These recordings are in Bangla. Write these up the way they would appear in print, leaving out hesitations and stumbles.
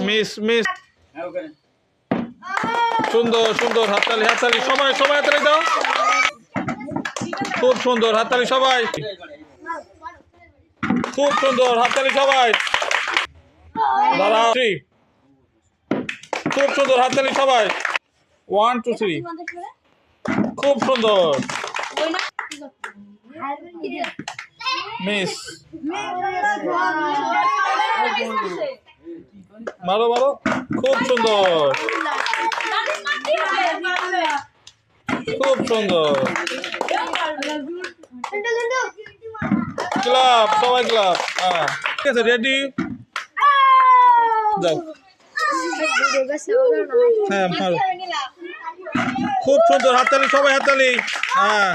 মিস মিস সুন্দর সুন্দর হাততালি হাততালি সবাই সবাই হাততালি দাও খুব সুন্দর হাততালি সবাই খুব সুন্দর হাততালি সবাই দাঁড়াও খুব সুন্দর হাততালি সবাই 1 2 3 খুব সুন্দর মিস মারো মারো খুব সুন্দর খুব সুন্দর ক্লাব সবাই ক্লাব হ্যাঁ ঠিক আছে রেডি যাও হ্যাঁ মারো খুব সুন্দর হাততালি সবাই হাততালি হ্যাঁ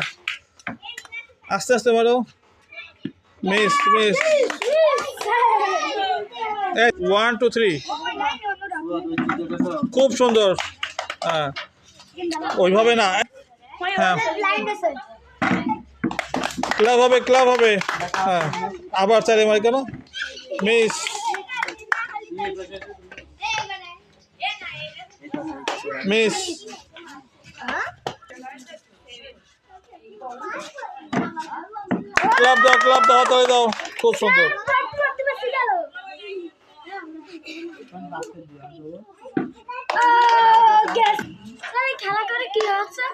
আস্তে আস্তে মারো মিস মিস 1 2 3 খুব সুন্দর হ্যাঁ ওইভাবে না হ্যাঁ ক্লাব হবে হ্যাঁ আবার চালিয়ে মারি কেন মিস মিস ক্লাব দাও হাততালি দাও খুব সুন্দর খেলা করে কি হচ্ছে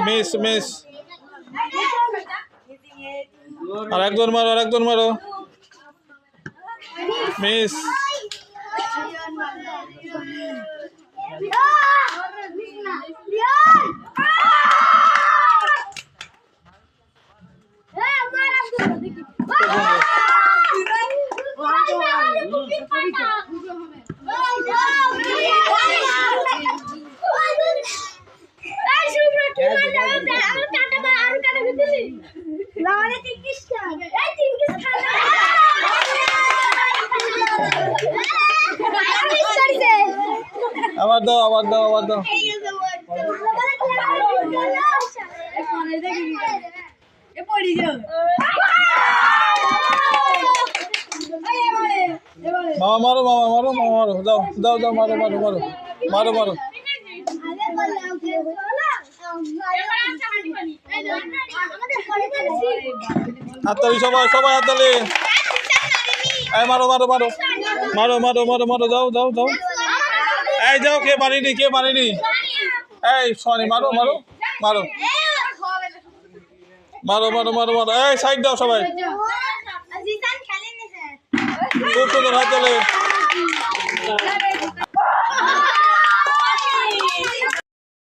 মিস মিস আর একজন মারো মিস আবার দাও মারো যাও মারো হাততালি সবাই হাততালি এই মারো যাও এই যাও কে মারিনি এই সনি মারো এই সাইড দাও সবাই খুব সুন্দর হাততালি